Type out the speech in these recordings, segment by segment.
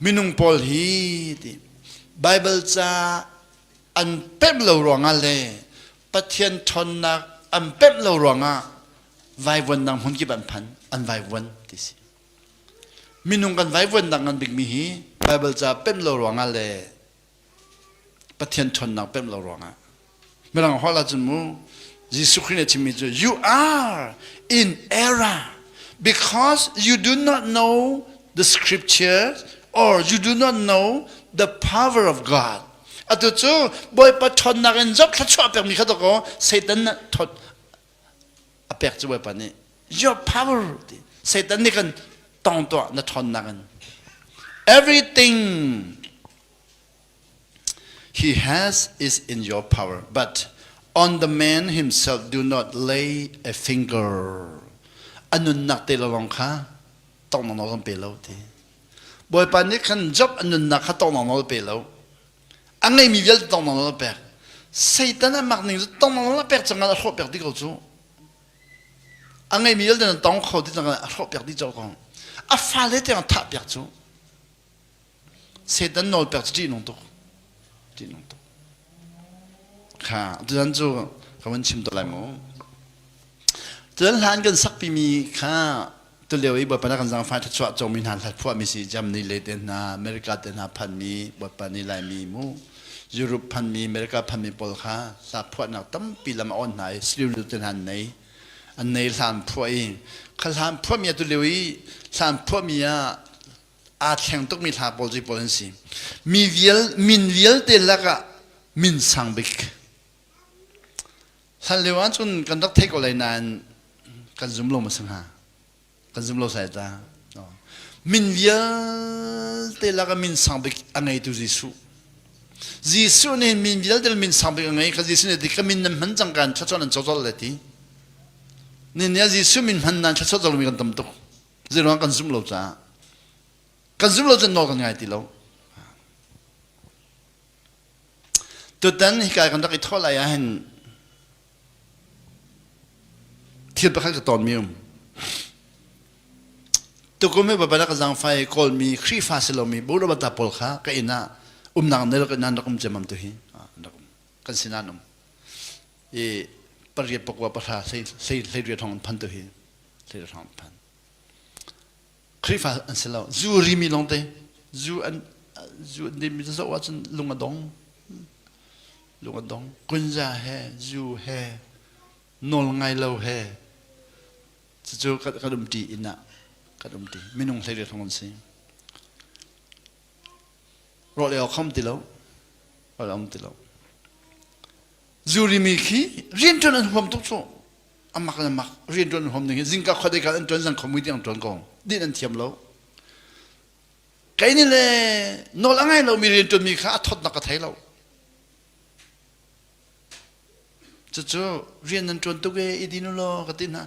มินุงพอลฮีติไบเบิลจ้าอันเป็ดเรารองอะไรปะเทียนทนนักอันเป็ดเรารองอ่ะไว้วันดังหุ่นกี่บันพันอันไว้วันติสิมินุงกันไว้วันดังอันบิ๊กมีฮีไบเบิลจ้าเป็ดเรารองอะไรปะเทียนทนนักเป็ดเรารองอ่ะเมื่อหลังฮอลลาจมูยิสุครินต์ที่มีจู you are in error because you do not know the scriptures or you do not know the power of God อัตุจูบอยปัจจุบันจบทัชวาเปียกมีข้าตก็เซตันน่ะทดอเปียกจูบอยปันนี่ your power เซตันนี่กันตองตัวน่ะทนนักัน everything he has is in your power but on the man himself do not lay a finger อันนั้นนักเตะลองค่ะต้องนอนไปแล้วทีบอยปันนี่ขันจบอันนั้นนักเขาต้องนอนไปแล้วอันไหนมีเวลต้องนอนไปเซตันมักหนึ่งต้องนอนไปจังงั้นเขาเปียกที่เขาจูอันไหนมีเวลต้องเขาที่จังงั้นเขาเปียกที่เจ้าของอ่ะฟ้าเล็ดยังทับเปียกจูเซตันนอนเปียกจีนงตุจีนงตุค่ะดังนั้นจูเขาวันชิมตัวอะไรมั้งดังนั้นหลานกันสักปีมีค่ะตัวเลี้ยวอีบปนักกันจังไฟทัชวะจงมีหันทัดพวกมีสีจำนี่เลยเดน่าอเมริกาเดน่าพันมีบปนี่ลายมีมูยุโรปพันมีอเมริกาพันมีปอลค่ะสาพวกนักตั้มปีละมาอ่อนไหนสลิวดูเดนหันไหนอันไหนสามพวกเองข้าสามพวกมีตัวเลี้ยวอีสามพวกมีอาแข่งต้องมีทาปอลจีปอลสิมีเวลมินเวลเดลักะมินสังบิกท่านเลี้ยวจนกันต้องเทคอะไรนานกันจุ่มลงมาสังหากันจุ่มลงสายตามินเวียเตลักมินสังบิกอันไงตัวยิสุเนี่ยมินเวียเตลมินสังบิกอันไงก็ยิสุเนี่ยที่ก็มินมันจังกันชัดๆนั่นชัดๆเลยทีเนี่ยยิสุมินมันนั่นชัดๆจะมีกันตั้มตุกจะรู้กันจุ่มลงจ้ากันจุ่มลงจะนอนกันไงทีเราตัวนั้นที่การกันต้องอีกเท่าไหร่เห็นเทียบไปข้างกับตอนมิวตัวก็ไม่แบบนักจังไฟคอลมีครีฟาสิลมีบุรุษบัตรพลข้าก็อินะนางเนรกันนันรักจำมันตัวฮีนักกันสินานุมปริยปกว่าประชาเสรีทองพันตัวฮีเสรีทองพันครีฟาอันสิลจูริมีลงเตจูนี่มีจะว่าจนลุงอดงกุญจาเฮจูเฮนอลไงเราเฮจะกระดุมตีอินะกระดุมตีไม่นุ่งใส่เรือทองสิรอเลี้ยวคำตีแล้วรอเลี้ยวคำตีแล้วจูริมีขี้เรียนจนอันผมทุกโซ่อามักอันมักเรียนจนผมหนึ่งจิงกับคนเดียวกันจนสังคมวิทยาจนกองดีนั่นเทียมแล้วไกนี่เลยนอลไงเรามีเรียนจนมีข้าทอดนักกระไทยเราจะเรียนนั่นจนตัวเองอีดินโลกันตินะ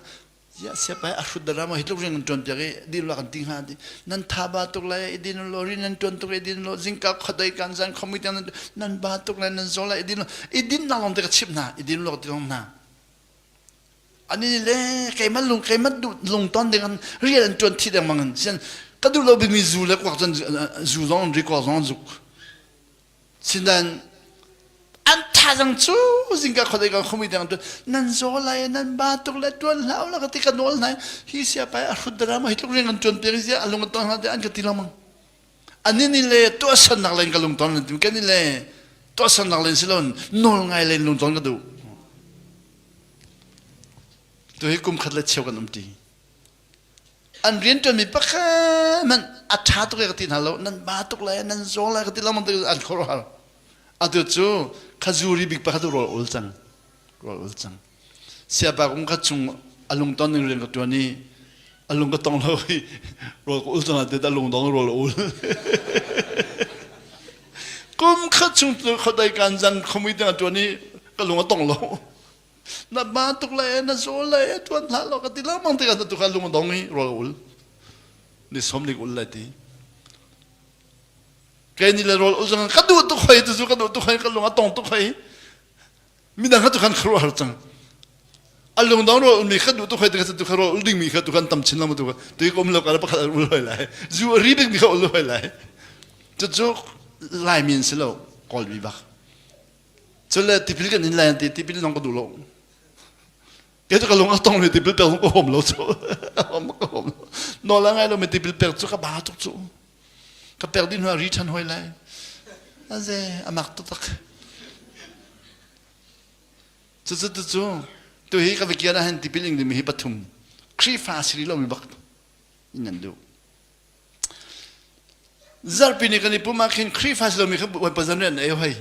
ยาเสียไปอาชุดดรามาฮิตลูกเรียนนั่นจนตัวเองดินโลกันติงหาดินั่นท่าบาตุกเลยอีดินโลเรียนนั่นจนตัวเองดินโลจิงกับขดายกันสังคมวิทยานั่นบาตุกเลยนั่นโซลาอีดินโลอีดินนั่งลงเด็กชิบนะอีดินโลกันติงนะอันนี้เลยใครมันดูลงตอนเด็กกันเรียนนั่นจนที่เด็กมังเช่นก็ดูเราไปมีจูเล็กกว่าจนจูร้องรีกว่าร้องจุกเช่นนั้นอันท่าจังจูสิ่งกับคนเดียวกันเขาไม่ได้กันตัวนั่นโซลายนั่นบาตุกเลยตัวแล้วก็ที่กันโน้นไหนฮิเสียไปอารุดรามาฮิตลูกเรียนกันจนเปรี้ยอารมณ์ตอนนั้นอันก็ตีละมั้งอันนี้เลยตัวสันนักเล่นกันลงตอนนั้นแค่นี้เลยตัวสันนักเล่นสิลอนโน้นไงเล่นลงตอนก็ดูตัวให้กุมขัดเล็ดเชี่ยวกันตีอันเรียนจนมีปะแค่มันอัจฉริยะกันตีนั่นแล้วนั่นบาตุกเลยนั่นโซลายกันตีละมั้งตัวอันโคราชอันตัวจูข้าจูริบิกปะข้าตัวรออุลจังเสียบางคนข้าจุงอารมณ์ตอนนึงเรียนกับตัวนี้อารมณ์ก็ต้องเลยรออุลจังแต่อารมณ์ต้องรออุลกุมข้าจุงตัวเขาได้การจังเขาไม่ได้ตัวนี้ก็ลงก็ต้องรอนั่นบาตุกเลยนั่นโซเลยตัวนั้นเราก็ตีแล้วมันตีกันตัวข้าลงก็ต้องนี่รออุลนี่สมนิกุลเลยทีแกนี่เลยรออุลจังก็ดูตัวใครตัวก็ดูตัวใครก็ลงก็ต้องตัวใครมีดังตัวกันครัวจังอารมณ์ดาวน์มีขัดตัวใครตัวกันตัวครัวอุลดิ้งมีขัดตัวกันตั้มชินละมาตัวตัวก็มีเราก็รับประกันอุลเลยจูรีบิกมีขัดอุลเลย จู่ๆลายมินสิโลกอลบีบักจนเลยติพิลกันนินลายติพิลลองก็ดูโลเกี่ยวกับลงก็ต้องเลยติพิลเปล่าก็ผมโลจู่ผมก็ผมนอนแล้วไงเราไม่ติพิลเปล่าจู่ก็บ้าทุกจู่ก็เปล่าดินหัวรีชันหอยเลยนั่นสิอามักตุตักจู่ตัวฮีก็ไปเกี่ยวนะเห็นติพิลยังดีมีฮิปทุมครีฟาสิริโลมีบักนั่นดูZar pini kan ipu makin krifas lo mikha buat pasangnya na ayuhai,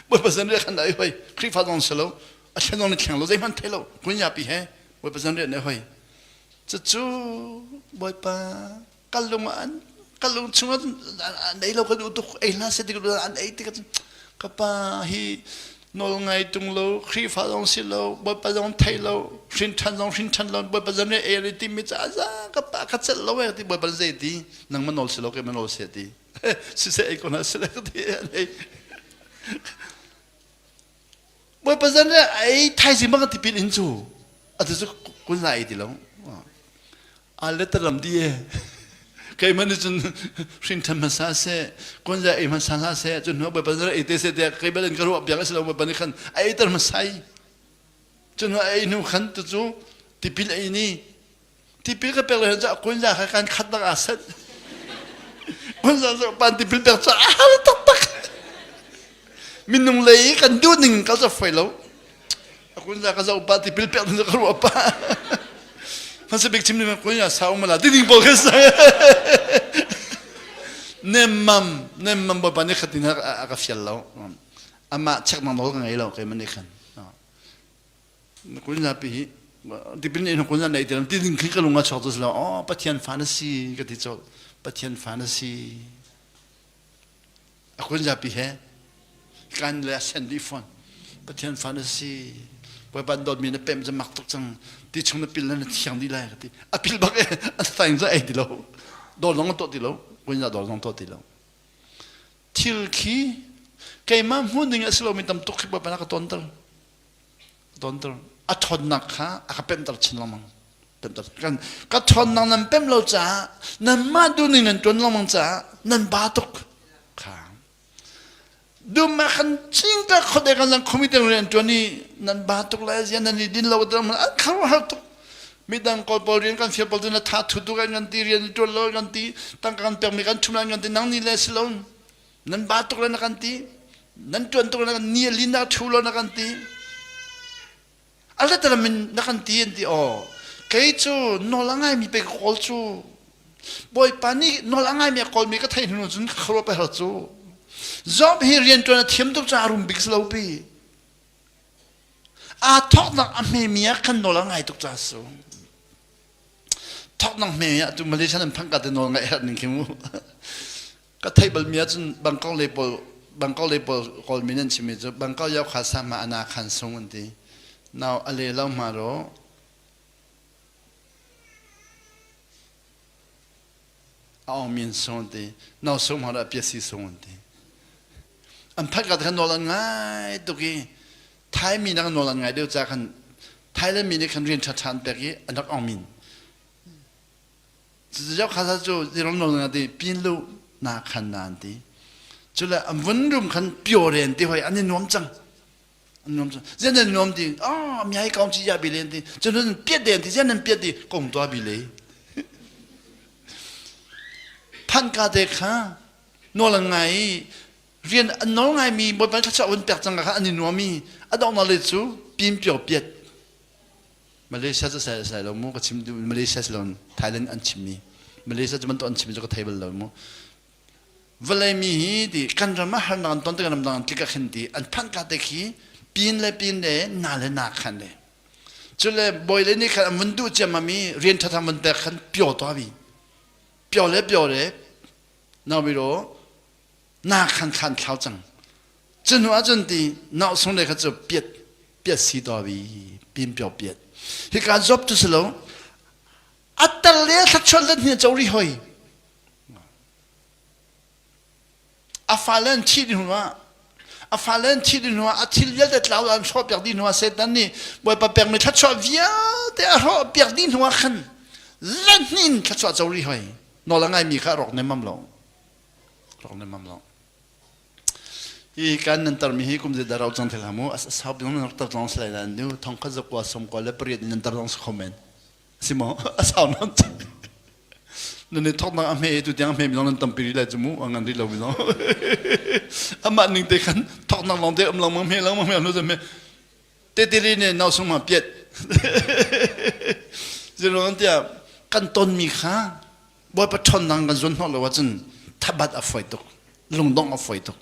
buat pasangnya kan na ayuhai, krifas on selo, asal on ikhang lo, zaman telo, punya api he, buat pasangnya na ayuhai, cucu buat pa kalau cuma nai lo kan untuk elah sedikit an itu kan kapa hi nol ngai tung lo, krifas on selo, buat pasang telo, shintan lo, buat pasangnya air itu micaza kapa kacel lo ya ti buat pasang itu nang manol selo ke manol seti, sisa ikon selo dia ni, buat pasangnya ay thai si mga tipin inju, ada tu kun lai ti lo, alat dalam dia. Kaya mana jun shintan masase, kunja iman salase, jun huwag pasal itu saya kaya badan karu abjang sila huwag panikan, ay tar masay, jun huwag ay nukan tu tipil ini, tipil ka pala hanja kunja kakan khatang asat, kunja sa pan tipil persa, tak, minung lay kan duning ka sa filo, kunja ka sa upa tipil persa karu apa. Masa bekcim ni macam ni, saung malah, dinding boleh saya. Nemam bapa ni khatin agak fialau, ama cek nama orang ngai lau kaya mana kan. Kuliah napi, dipilih ni kuliah naik dalam dinding kita lunga cakap tu selalu, oh patian fantasy kata cakap, patian fantasy. Aku napi he, kan lesen di phone, patian fantasy. Bapa dot mina pem je maktuk cang di cang pil na tiang di lai kati apil bagai atang je di lo dolong to di lo kunya dolong to di lo tilki kay mam hunding aslo mitam tuk bapa nak tontel athon nak ha akapem tar chin lamang tar kan ka thon nang nan pem lo cha nan ma du ning nan ton lamang cha nan batuk Dumakan cinta kode kan lang komite ngren tuani nan batuk la yan nan din law dam an khaw hatuk midang kol polrin kan fia polrin tha thudu kan nganti rian to lo nganti tang kan permi kan chuma nganti nang ni le slon nan batuk la nakanti nan tuan to na ni lina thulo nakanti ala tala min nakanti enti o kay chu no langai mi pe kol chu boy pani no langai mi kol mi ka thai nu jun khro pa ha chu Job here rian to na thiam tuk cha rum big slow pi a thok nak ame mia kan no la ngai tuk cha so thok nak me ya tu malaysia nan phang ka te no ngai hat ning kimu ka table mia chun bangkok level kol minen chimi jo bangkok yaw khasa ma ana khan song anti now ale law ma ro aw min song te now so ma ra piasi song antiอันพักกันกันนอนง่ายตุกี้ไทยมีนักนอนง่ายเดี๋ยวจะกันไทยแล้วมีนักเรียนชัดๆแบบนี้อันนักอ่อมินจะยกข้าศึกที่เรานอนง่ายที่ปีนลูนาขันนานที่จุดละอันวันรุ่งขันเปียวเรียนที่หอยอันนี้น้อมจังเจ้าหน้าน้อมที่อ๋อมีให้กองจียาบิเลนที่เจ้าหน้าเปียดเดียนที่เจ้าหน้าเปียดที่กงตัวบิเลพันกาเด็กฮะนอนง่ายเรียนน้องไงมีบทบาทชัดวันเปียกจังกันอันนี้นัวมีอันนั้นเราเลยจูปีนเปียวเปียดมาเลเซียจะใส่เราโม่ก็ชิมดูมาเลเซียสิลอนไทยแลนด์อันชิมมีมาเลเซียจะมันตัวอันชิมจะก็ไทยเบลเราโม่เวลามีดีกันจะมาหันกันตอนที่กันนำกันที่กันดีอันพันกันเด็กฮีปีนเลยนาเลยนาขันเลยจุดเลยบ่อยเลยนี่ขันมันดูจะมามีเรียนทัศนมันแต่ขันเปียวตัวบีเปียวเลยน่าไม่รู้น่าขันเขาจังจนว่าจนดีน่าสงเลยเขาจะเปียดสีตัวบีปีนเปียวเปียดที่การจบทุสโลอัตเลสักชนเล่นเนี่ยเจ้าริหอยอาฟาเลนที่ดินหัวอาฟาเลนที่ดินหัวอาทิตย์เดียวแต่เราชอบเปียกดินหัวเสร็จนั่นนี่บ่อยปะเปียกไม่ทัดชอบเวียแต่เราเปียกดินหัวขันเล่นนินทัดชอบเจ้าริหอยนอละไงมีข้ารอกในมั่มลง รองในมัมลองอีการนั้นตรมีให้กุมจะดาราวจังเทลามูสาวพี่น้องนักตรองสไลด์นู้ทองข้าจะกว่าสมกว่าและเปรียบนันตรองสคอมเมนสิมอสาวนั้นนั่นทอกนักอเมย์ตุยังอเมย์พี่น้องนั้นตั้มปีเลยจมูกอันนั้นที่เราพี่น้องอามาหนึ่งเด็กขันทอกนักลองเด็กลองมังเมย์ลองมังเมย์นู้จะเมย์เตติลีเนี่ยน่าสมมาเปียดจะลองเดียกันต้นมีข้าบ่อยประชนนังกันจนหัวเราว่าจนทับบัดอฟอยตุกลงดองอฟอยตุก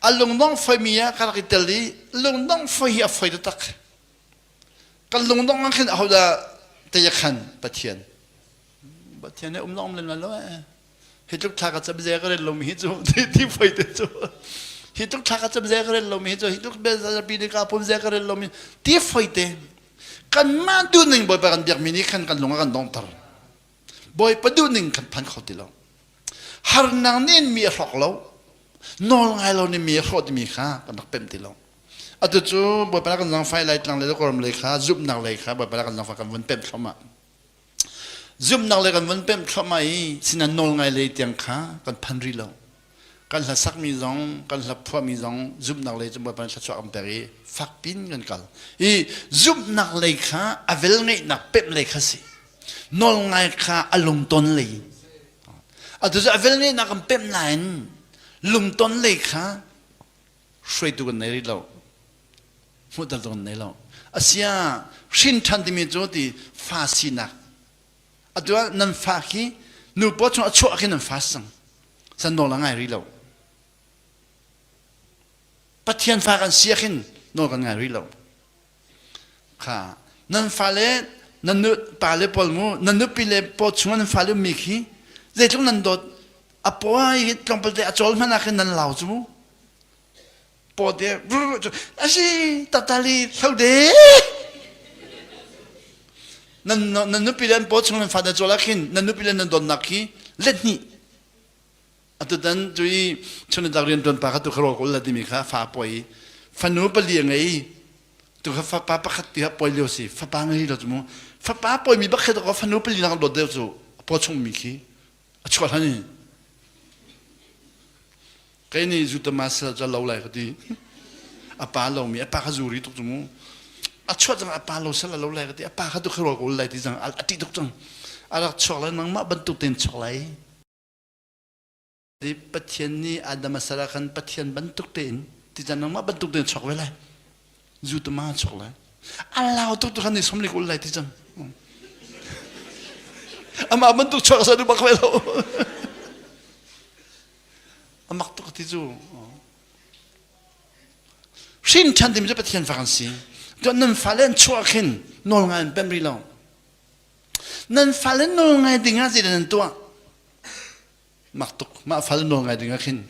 อัลลงดองไฟมีอะคาราคิตลีลงดองไฟอฟอยตุตักกันลงดองอันขึ้นเอาละเตยขันปะเทียนเนี่ยน้องเลยนะแล้วฮิตุกทักจะเบเซกเรลลมฮิจูที่ไฟเตจูฮิตุกทักจะเบเซกเรลลมฮิจูฮิตุกเบเซจะปีนี้กับผมเซกเรลลมที่ไฟเตกันมาดูหนึ่งบ่อยไปกันเบียกมินิกันลงกันดองตร์บ่อยไปดูหนึ่งกันพันเขาติเราฮาร์นังเนี่ยมีหลอกเรานอนไงเราเนี่ยมีหลอกมีข้ากันนักเป็นติเราอัตจูบ่อยไปกันลองไฟไล่ตั้งเลยแล้วก็รำเลยข้าจุบนักเลยข้าบ่อยไปกันลองไฟกันวันเป็นเข้ามาจุบนักเลยกันวันเป็นเข้ามาอีสินันนอนไงเลยเตียงข้ากันพันริเรากันละสักมีจงกันละพัวมีจงจุบนักเลยจะบ่อยไปชัดชัดอัมเปรีฟักปินกันกันอีจุบนักเลยข้าอเวลเนี่ยนักเป็นเลยข้าสินอลไงค่ะอารมณ์ต้นเลยอาจจะเวลนี้นักเป็นไหนลุมต้นเลยค่ะช่วยตัวกันในเรามุดตัวกันในเราอาเซียชินทันที่มีจุดที่ฟาสินักอาจจะนั่นฟาคีนูปอชงชั่วขี้นั่นฟาสังสันนอลไงเราปัจเจียนฟากันเสียขี้นอลกันไงเราค่ะนั่นฟาเลนั่นนึกปาเลปอลมูนั่นนึกปีเลปอชงนั่นฟาเลมิคีเจ้านั่นโดดอ่ะพอไอ้ตรงประเดี๋ยวจอลมันนักนั่นเหล่าจูพอเดี๋ยวอาชีตาตาลีเท่าเดนั่นนึกปีเลปอชงนั่นฟาเลจอลขินนั่นนึกปีเลนั่นโดนนักขี้เล่นนี่อ่ะตัวนั้นจุยชนดาวเรียนโดนปากตุกโรกุลละดิมิค่ะฟ้าปอยฟันนูเปลี่ยนไงตัวเขาฟ้าป้าขัดที่เขาปล่อยเลี้ยวสิฟ้าป้าไงเราจะมั้งฟ้าป้าปล่อยมีบักเขตก็ฟันนูเปลี่ยนกันโดดเดียวจูพอชงมีขี้ชัวร์ท่านี่แค่นี้จุดมาสจะเล่าอะไรก็ดีอาป้าเรามีอาป้าเขาจูริตุกจูมั้งชัวร์จังอาป้าเราเสร็จแล้วเล่าอะไรก็ดีอาป้าเขาตุกโรกุลอะไรที่จังอาทิตย์ตุกจังอาชัวร์แล้วนังมาบรรทุกเต็นชัวร์เลยที่ปัจจัยนี้อาดามาสระกันปัจจัยบรรทุกเต็นที่จังนังมาบรรทุกเต็นชัวร์ไว้เลยจุดมาชัวร์เลยAllah untuk Tuhan ni semua ni kulai tiang. Ama bentuk cakap satu bakwelo. Amak tu ketizu. Sin cantik macam petian Faransi. Tuan nan falen cuakin nol ngai pemberi lau. Nan falen nol ngai dengar si dan tua. Maktuk, mak falen nol ngai dengar kin.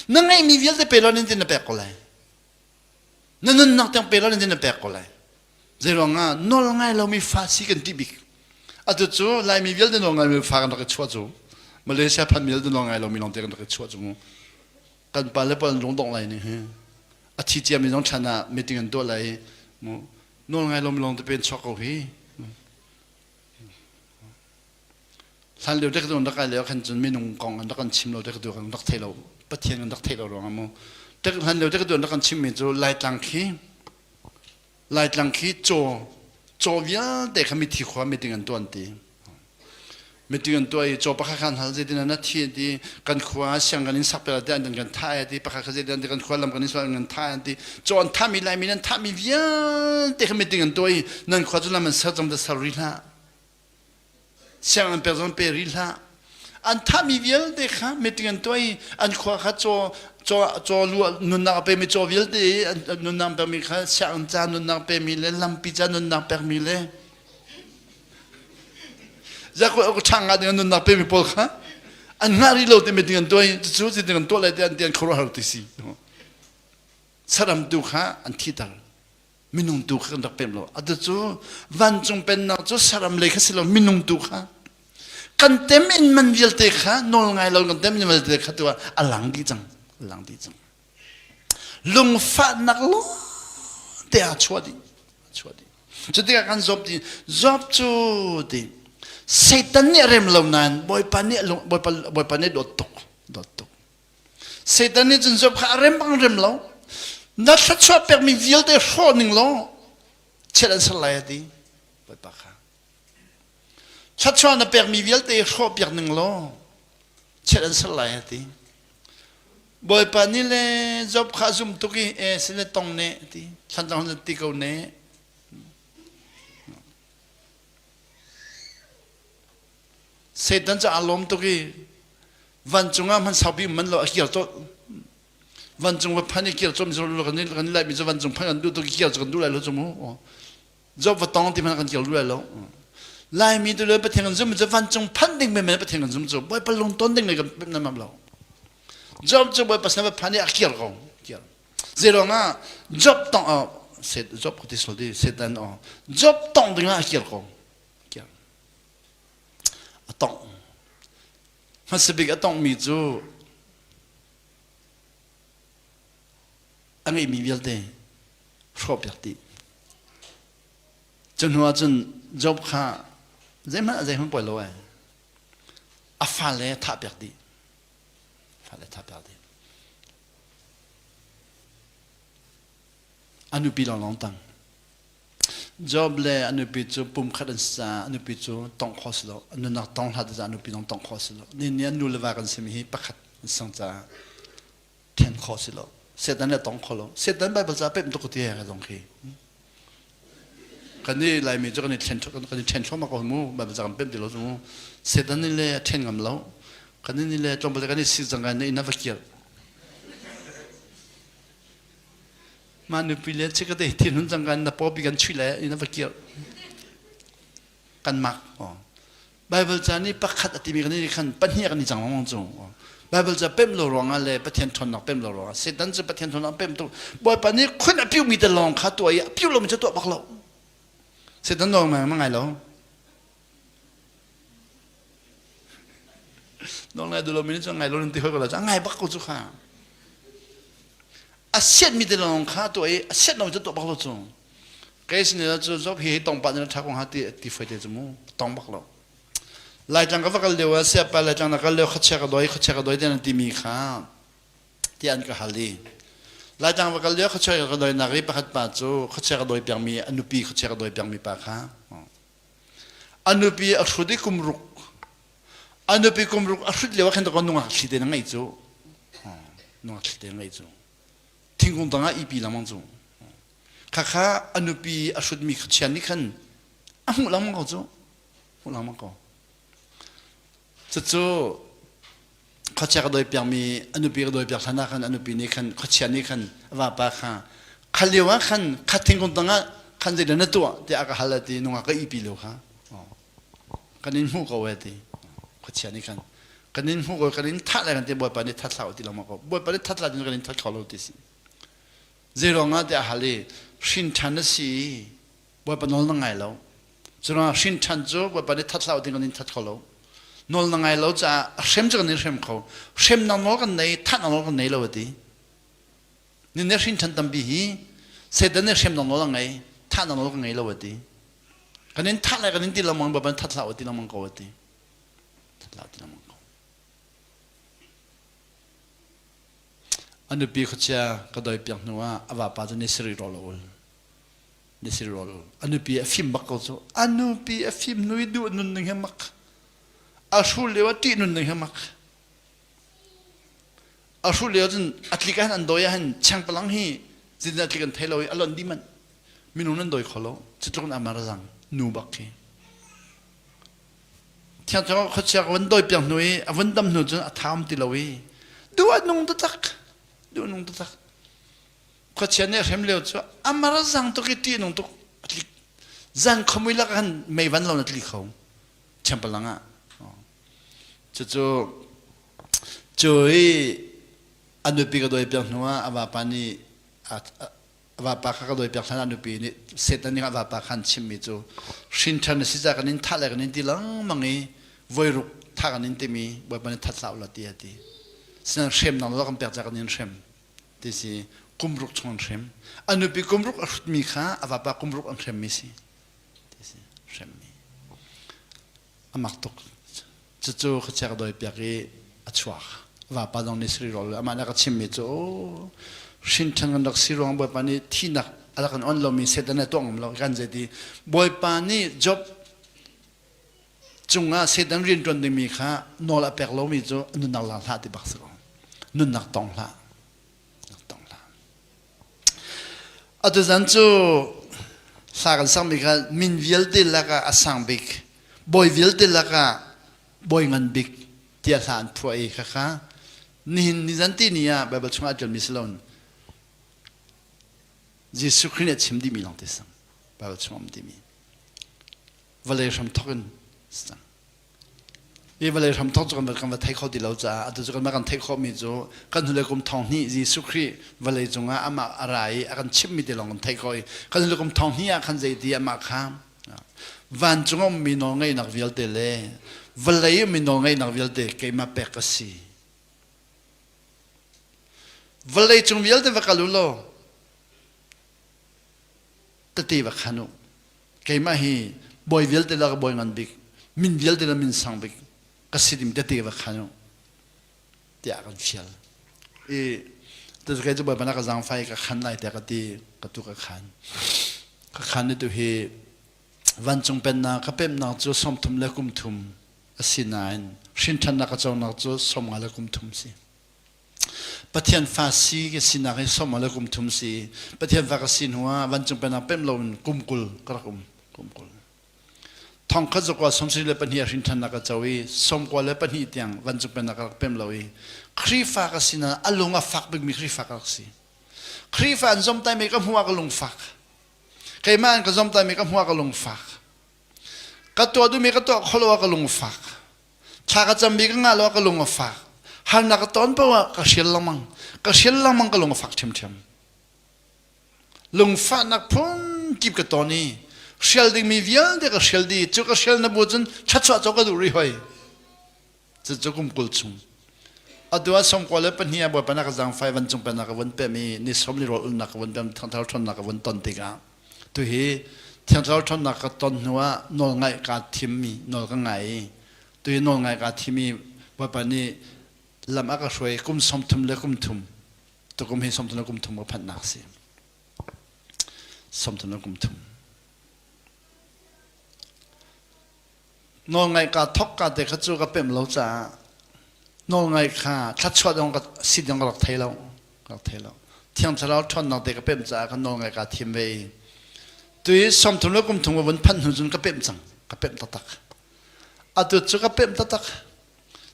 Nan ngai mi vial de pelon ni na pekolai. Nan nak tiang pelon ni na pekolai. Zeronga nol ngai lau mi fasi kan tibik. Atu tu lai mi vial de nol ngai mi faran tak cuat tu. Malaysia pan vial de nol ngai lau mi long tekan tak cuat tu. Kan pale pal long dong lai ni. Aci cia mi long chana meeting an do lai. Nol ngai lau mi long tepen chok au hi. San liu dek tu nak kai liu kan jun mi nong kong an kan chim lau dek tu kan nak thai lau. Patien kan nak thai lau rong amu. Dek san liu dek tu nak kan chim mi tu lai tang ki. Lai tang ki cho via de kami thi khwa meeting an tuan ti meeting an tuai cho pakha khan hal je din na thi di kan khwa siang kan in sak pela de an kan thai ti pakha kha je din kan khwa lam kan in kan thai ti cho an tha mi lai mi nan tha mi via de kami meeting an tuai nan khwa ju lam an sa jam da sari la siang an person pe ri la an tha mi via de kha meeting an tuai an khwa kha cho lu nun na pe mi cho vil de nun na pe mi kha siang cha nun na pe mi le lam pi cha nun na pe mi le za ko chang ga de nun na pe mi pol kha an ngari lo te meeting an toy chu si de kan to lai de an tian khoro har ti si saram du kha an thi tar minung du kha ndak pem lo adu chu van chung pen na chu saram le kha silo minung du kha kan tem in man vil te kha nol ngai lo kan tem ni mal te kha tu alang di chang lang di chang lung fa nak lo te a chua di chu te kan zob chu di Satan ni rem lo nan boy pa ni dot tok Satan ni jin job kha rem bang rem lo na tha chwa per mi vil de ho ning lo chelan salai ti pai pa kha cha chwa na per mi vil de ho per ning lo chelan salai ti boy pa ni le job kha zum tu ki e sine tong ne ti chan tong ti ko ne Satan cha alom tu ki van chunga man sabi man lo akir to van chung wa phani kir chom zo lo kan lai mi zo van chung phan du to ki kir chon du lai lo chomu job wa tong ti man kan kir lu lai lo lai mi tu le pa theng zum zo van chung phan ding me pa theng zum zo boy pa long ton ding le kan na mam lo job zo boy pas na phani akir ko kir zero nga job tong set job ko ti so di setan job tong ding akir ko kir atong Masibig atong mi chu angai mi vialte shopyati chunwa chun job kha zema zai hon polo ai afale thapyati fale thapyati anu pi long tang job le anu pi chu pum khadan sa anu pi chu tong khos lo anu nak tong had za anu pi long tong khos lo ni anu le wa kan se mi pakhat sang cha ten khos lo setan le tong kholo setan bible za pem to ko ti ha dong khi kan ni lai mi chu kan ni ten cho ma ko mu bible za kan pem ti lo mu setan ni le ten ngam lo kan ni le chom ba kan ni si jang kan ni na va kier Manipulate chứ cái đấy thiên hướng rằng gan là bỏ bị gan truy lại nó phải kiểu gan mặc Bible cha ni bắt khát thì mình cái này khăn bắt nhẹ cái này chẳng mong chung Bible cha bem lo rong ale bắt thiên thon nọc bem lo rong Satan cha bắt thiên thon nọc bem tu boy pa ni khun a piu mi de long khát tuổi piu lo mình cho tuổi bạc lo Satan lo mà ngay lo nó ngay đồ lo mình cho ngay lo nên thì hơi gọi là ngay bắt cô chú khá xét mi de long kha to xét no cho to bak lo chung cái sin la cho job hi tong pa na tha kong ha ti phai de mu tong bak lo lai chang ka vakal lewa se pa la chang na kal le khacha ka doi de na ti mi kha ti an ka hali lai chang vakal le khacha ka doi na ri pa khat pa chu khacha ka doi pyang mi anupi khacha ka doi pyang mi pa kha anupi a thudi kumruk a thud lewa khan to kon nunga khli de na ngai chu nunga khli de ngai chu听公当啊一比那么重，卡卡安努比阿说米钱你看，啊木那么高做，木那么高，这做，卡钱个多表米，安努比个多表他那看安努比你看，卡钱你看，哇巴看，卡六啊看，卡听公当啊看这人的多，这阿个哈了的弄阿个一比六哈，看你木高位的，卡钱你看，看你木高，看你塌来看的，不把你塌老的那么高，不把你塌来就看你塌高了的是。Zerong ade ahali shin chan si boy pa nol ngai lo zerong shin chan jo boy pa ni that lao ding ni that kholo nol ngai lo cha shem jang ni shem kho shem na nol kan nei that na nol kan nei lo di ni ne shin chan tam bi hi se da ne shem na nol ngai that na nol kan nei lo di kan ni that la kan ni ti lo mang boy pa that lao di lo mang ko di that lao di lo mang anu pi khacha kadoi piang nuwa awa pa ni sri rolol anu pi afim bakko so anu pi afim nui du nun nang hamak ashul lewa ti nun nang hamak ashul lewa jin atlikan an doya han chang palang hi jin atlikan thailoi alon di man minun doi kholo chitlon amara jang nu bakki thiang chang khacha wan doi piang nui awan dam nu jin atham ti lowi du anung ta tak du nung ta ko chene hem leo chu amara zang to ki ti nung to zang khomui la kan mei van lo na tli kho champalanga chu choi anu pi ga doi pyang nuwa aba pani aba pa kha ga doi pyang thana anu pi ni setan ni aba pa khan chim mi chu shin than si ja kan in tha la kan in ti lang mangi voi ru tha kan in ti mi boi pani that la la ti ati Sen shem na lo kan per ja kan in shem tisi kumruk chon shem anu pi kumruk ashut mi kha ava pa kumruk an shem mi si tisi shem mi amak tok chu chu khacha doi pya ki achwa ว่าปาดองนิสริโรลอามานักชิมมิโจชินทันกันดักสิรองบอยปานี่ที่นักอะไรกันอันเรามีเสด็จในตัวของเรากันจะดีบอยปานี่จบจุงอาเสด็จเรียนจนได้มีค่านอลเปกเรามีโจนุนนักลาท่าที่บักสกองนุนนักตองละอัตจันจูสากันสังบิกมินวิลติลกะอสังบิกบอยวิลติลกะบอยงันบิกเทียสานพวยค่ะนิจันตินียาแบบช่วงอาจจะมิสลอนยิสุครินชิมดีมีลองเตสังแบบช่วงดีมีวันเลยทำทุกคนสังวันเลยทำทุกคนแบบกันว่าไทยเขาดีแล้วจ้าอัตจุกันมากันไทยเขามีจูกันทุเรศกุมทองนี่ยิสุคริวันเลยจงอามาอะไรกันชิมมีดีลองกันไทยเขากันทุเรศกุมทองนี่กันใจดีอามาข้ามวันจงมีน้องไงนักวิลเตเลวันเลยมีน้องไงนักวิลเตเกมาเปกสีวันเลยจงวิลเตวักลุโลตติวักขานุเกมาฮีบอยวิลเตละบอยงันบิกมินวิลเตละมินสังบิกก็สิดิมตติวักขานุเดียกันฟิลแต่สุดท้ายจะบอยปนักจังไฟก็ขันไล่แต่ก็ตีก็ตุกขันนี่ตัวฮีวันจงเป็นนาก็เป็นนาจูสมทุมเล็กุมทุมสินายชินทันนักเจ้านักจูสมอะไรกุมทุมสิปะเทียนฟาซีก็สินายสมอะไรกุมทุมสิปะเทียนฟากสินหัววันจงเป็นนาเป็นลมกุมกุลกระกุมทองข้าจกว่าสมศิลป์ปัญญาชินทันนักเจ้าวีสมกว่าเลปัญญาเตียงวันจงเป็นนักเป็นลอยครีฟากสินาอารมณ์ฟักเป็นมีครีฟากสิครีฟานสมใจมีก็หัวก็ลงฟักใครมันก็สมใจมีก็หัวก็ลงฟักก็ตัวดูมีก็ตัวเขาเรียกว่าก็ลงฟักชาก็จำมีก็งานเราก็ลงฟักหันนักตอนเพราะว่าก็เชียร์ละมังก็ลงฟักเฉมลงฟักนักพุ่งกิบกับตัวนี้เชียร์ดิ้งมีวิญญาณเด็กก็เชียร์ดีจุกก็เชียร์นับบุญชัดๆจุกก็ดูรีหอยจะจุกกุมกุลชุมอันตัวสมควรเลยเป็นเฮียบอกเป็นนักจังไฟวันจงเป็นนักวันเป็นมีนิสมนิโรธนักวันเป็นทางเท้าชนนักวันตนติกาตัวเฮทางเท้าชนนักตนหัวนอนไงกาทิมมีนอนก็ไงตัวนอนไงกาทิมีว่าปนี้ลำอักช่วยกุมสมทุมเลยกุมทุมตัวกุมให้สมทุมเลยกุมทุมก็พันนักสิสมทุมเลยกุมทุมนอนไงกาทอกกาเด็กขจูก็เป็นเราจ้านอนไงข้าทัดชดองก็สิยังก็หลักเทเราเที่ยงเช้าชนนักเด็กก็เป็นจ้าก็นอนไงกาทิมไปตัวสมทุนแล้วกุมทุนวันพันหุ่นจนก็เป็นจังก็เป็นตักอัตัวจุก็เป็นตัก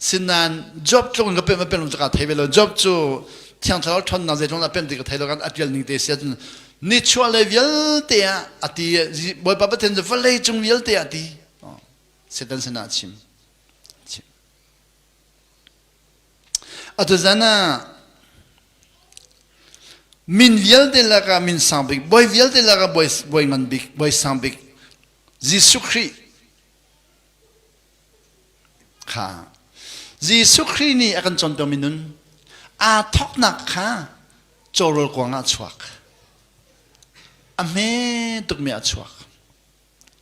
สินันจ็อบจุก็เป็นมาเป็นลงจากไทยไปแล้วจ็อบจุเที่ยงเช้าชนนักเด็กจงละเป็นเด็กไทยแล้วกันอัดยันนิ่งเตะจนนิชวลเลเวลเตะอัดที่บอยป้าเป็นจะฟังเลยจงเวลเตะอัดที่เสด็จสนาชิมอัตัวจันน่ะมินเวลเตละก็มินสังบิกบอยเวลเตละก็บอยงันบิกบอยสังบิกยิสุครีค่ะยิสุครีนี่อาการจนตัวมินุนอาทอกนักค่ะโจรกวางอาชวักอเมตุกมีอาชวัก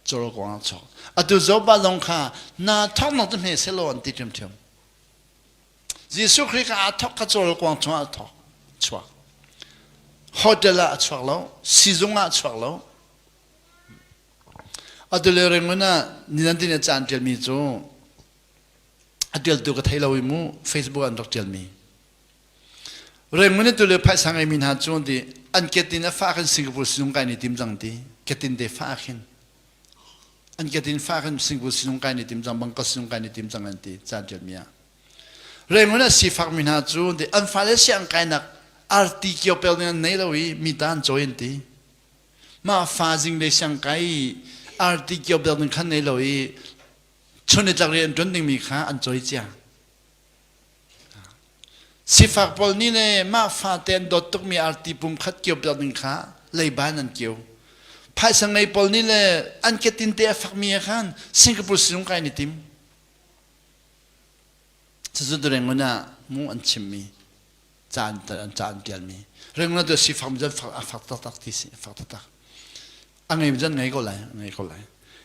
โจรกวางอาชวักอัตัวจบบาลงค่ะนาทอกนักตัวเมเสโลอันติเทียมยิสุครีก็อาทอกกับโจรกวางชวักทอกชวักฮอเดลอาชวักแล้วซีซงอาชวักแล้วอัตัวเรื่องนั้นนี่นั่นที่เนี่ยจานเทียมมีจูอัตัวตัวก็ไทยเราอิมูเฟซบุ๊กอันดอกเทียมมีเรื่องนั้นตัวเรื่องภาษาไงมีหาจูนดีอันเกตินฟ้าขึ้นสิงคโปร์สิงคโปร์นี่ทีมจังดีเกตินเดฟ้าขึ้นอันเกตินฟ้าขึ้นสิงคโปร์สิงคโปร์นี่ทีมจังบังคับสิงคโปร์นี่ทีมจังอันดีจานเทียมมีเรื่องนั้นสิฟ้ามีหาจูนดีอันฟ้าเลเซียงกันนักอาร์ติเกียวเปลเนี่ยในเราอีมีด้านโจยนดีมาฟ้าจิงเลเซียงกันอาร์ติเกียวเปลเนี่ยขันในเราอีชนจากเรียนจนถึงมีค่าอันโจยจ้าสิฟักบอลนี่เนี่ยมาฟาเตนดอตุกมีอาร์ติปุ่มขัดเกี่ยวกับหนึ่งขาเลยบ้านนั่นเกี่ยวภายสังไงบอลนี่เนี่ยอันเกตินเตะฟักมีขันสิงคโปร์สิงคโปร์นี่ทีมสุดๆเรื่องนั้นมูอันชิมมีจานเดียร์มีเรื่องนั้นตัวสิฟักมันจะฟักตักที่สิฟักตักอันไงมันจะไงก็เลย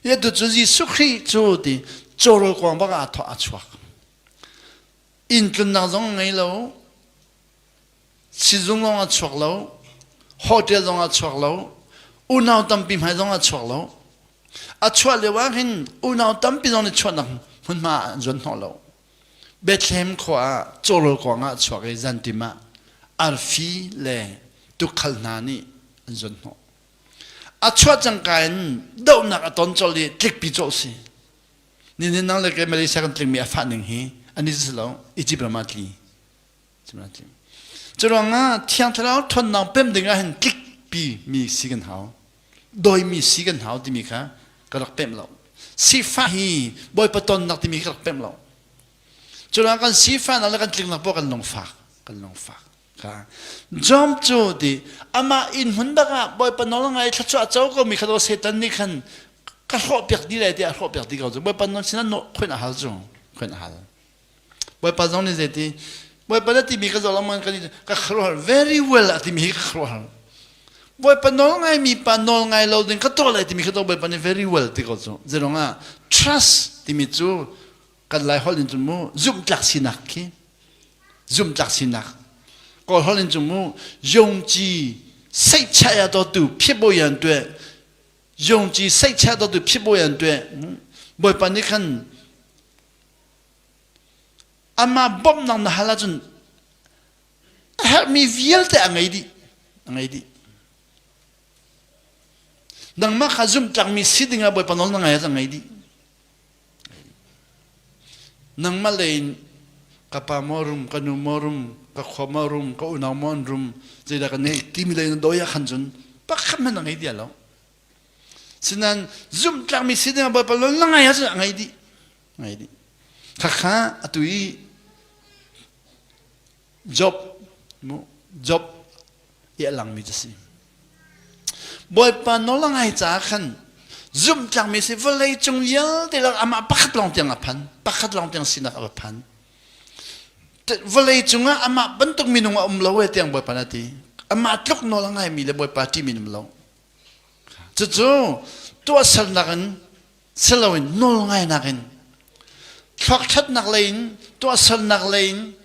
ยัดตัวจุดยิสุขีจุดที่โจรกวางบ้าอัฐอัชวัก in kun na zong ngai lo si zong long a chok lo hotel zong a chok lo unaw tam pi mai zong a chok lo a chwa le wa hin unaw tam pi zong ni chwa nang hun ma zon ho lo Bethlehem khwa cholo ko nga chwa ge zantima arfi le tu khalna ni zon ho a chwa chang kain do na ka ton choli tik pi cho si ni nang le ke Malaysia kan tling mi a fa ning hi ani zlo ijibramati chimati choranga thiang thrao thon nang pem dinga hen tik pi mi sigan hao doi mi sigan hao ti mi kha kalak pem lo si fa hi boy paton nak ti mi kalak pem lo choranga kan si fa na la kan tling na po kan long fa ka jom chu di ama in hunda ka boy panol ngai tha chu chau ko mi khado setan ni khan ka ho pek di le ti a ho pek di ka boy panon sina no khoi na hal chu khoi na hal boy pa zong ni zeti boy pa ti mi ka zo lamon ka khro very well ati mi ka khro boy pa nol ngai mi pa nol ngai lo din ka to le ti mi ka to boy pa ni very well ti ko zo zeronga trust ti mi chu kan lai hol in chu mu zum tlak sinak ki zum tlak sinak ko hol in chu mu yong ji sai cha ya do tu phit bo yan tue yong ji sai cha do tu phit bo yan tue boy pa ni kan ama bom nang na halajun help me viel te angai di nang ma khazum tlak mi sidinga boy panol na ngai angai di nang ma lein kapa morum kanu morum ka khomorum ka unamon rum zeda kan nei ti mi lein doya khanjun pa kham na ngai di alo sinan zum tlak mi sidinga boy panol na ngai angai di kha atui job ya lang mi jasi boy pa no lang ai cha khan zum tlang mi se volei chung yel de la ama pakhat long tiang aphan pakhat long tiang sinak aphan volei chunga ama bantuk minunga umlo we tiang boy pa nati ama tlok no lang ai mi le boy pa ti minum lo chu to sal nagan selawin no lang ai nakin thok that nak lein to sal nak lein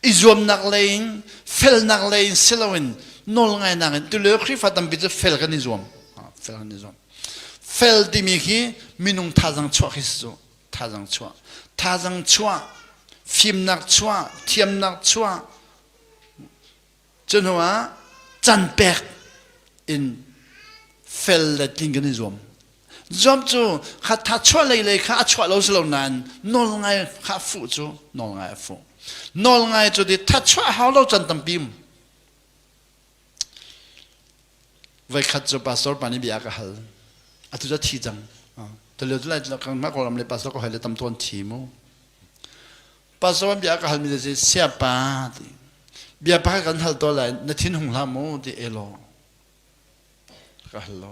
izom nak lein fel nak lein selawin nol ngai nang tu le khri fatam bi fel kan izom fel di mi khi minung thazang chwa khisu thazang chwa phim nak chwa thiam nak chwa chunwa chan pek in fel la ting kan izom zom chu kha tha chwa le kha chwa lo slo nan nol ngai kha fu chu nol ngai fu nol ngai chu di tha chwa ha lo chan tam pim vai khat chu pastor pani bia ka hal atu ja thi jang to le la kan ma ko lam le pastor ko hale tam ton thi mo pastor bia ka hal mi je sia pa ti bia pa kan hal to la na thin hung la mo ti elo ka hal lo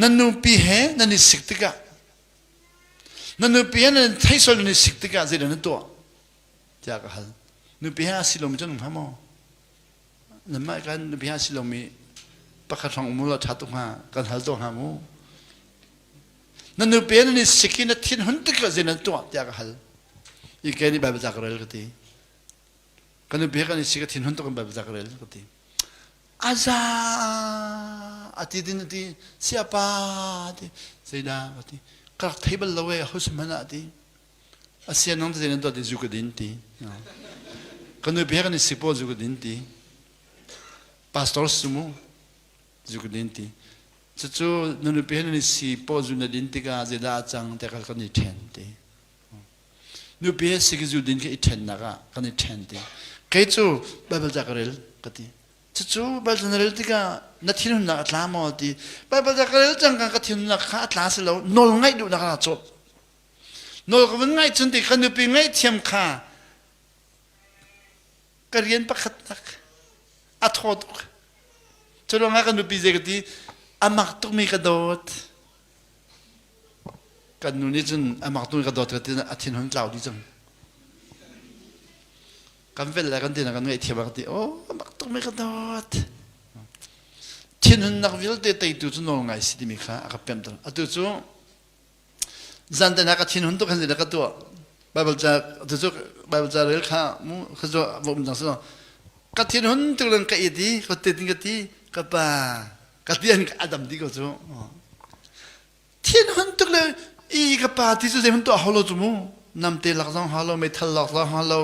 nanu pi he nani siktika nanu pi he nan thai sol ni siktika je na to ja ka hal nu pi ha silom chon ha mo na ma kan nu pi ha silom mi pakhat hong mu la thatu ha kan hal to ha mo nanu pi ni sikina thin hun tik je na to ja ka hal i ke ni ba ba jakrel kati kan nu pi kan sikina thin hun to kan ba ba jakrel kati aza ati din ti siapa ti seda ati kar table lawe husmana ati asia nang te nen to ti zukudin ti kanu biha ni sipo zukudin ti pastor sumu zukudin ti chu nunu biha ni sipo zunadin ti ka zeda chang te kal kan ni then ti nu biha sikizudin ke ithen na ka kan ni then ti kai chu bible jakarel kati chu bal general tika na thinun na atlamo ti ba jakarel chang ka thinun na kha atlas lo nol ngai du na ka chop nol ko ngai chun ti khanu pi ngai thiam kha karien pakhat tak athod chelo nga kanu pi zegati amak tu mi ka dot kanu ni chun amak tu ka dot ka tin athin hun tlaw di chang kan vel la kan tin kan ngai thiam ti o amak tu mi ka dot thin hun nak vil te tai tu chu nol ngai si ti mi kha ka pem tan atu chu zan ta na ka thin hun to kan le ka to Bible cha tu Bible cha rel kha mu khajo vom jang so ka thin hun tu lang ka iti ko te ting ka ti ka pa ka tian ka adam di ko so thiên hun tu le I ka pa ti su dem to holo tu mu nam te lak jong holo me thal lak jong holo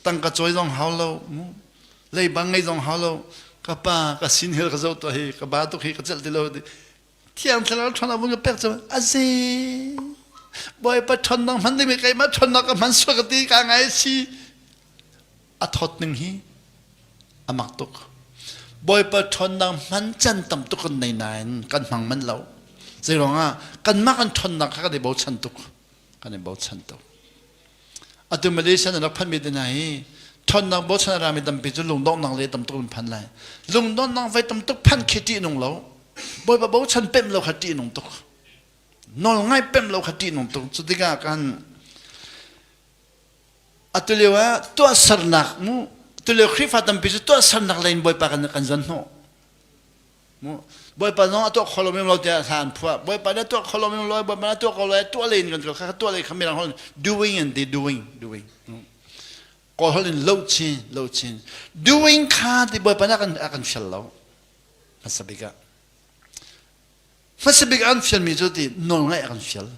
tang ka choi jong holo mu lei bang ngai jong holo ka pa ka sin hel ka zo to hi ka ba to hi ka chal ti lo di thiên thal thona bu ka pek cho aze boy pa thon nang man de me kai ma thon na ka man so ka ti ka ngai si a thot ning hi a mak tuk boy pa thon nang man chan tam tu kan nei nan kan mang man lo zai ronga kan ma kan thon na ka de bo chan tuk kan de bo chan tuk atu malaysia na phan mi de nai thon nang bo chan ra mi dam pi chu lung dong nang le tam tu phan lai lung dong nang vai tam tuk phan khiti nong lo boy pa bo chan pem lo khati nong tuk nol ngai pem lo khati nong tuk chu diga kan atulewa to sarnak mu tule khrifa tam pi chu to sarnak lain boy pa kan zan no mu boy pa no to kholome lo ta san phwa boy pa to kholome lo boy pa to kholoi to lein kan ka to le khamira hon doing and they doing ko holin lo chin doing kha di boy pa na kan shal lo masabiga an fiel mi joti nol ngai an fiel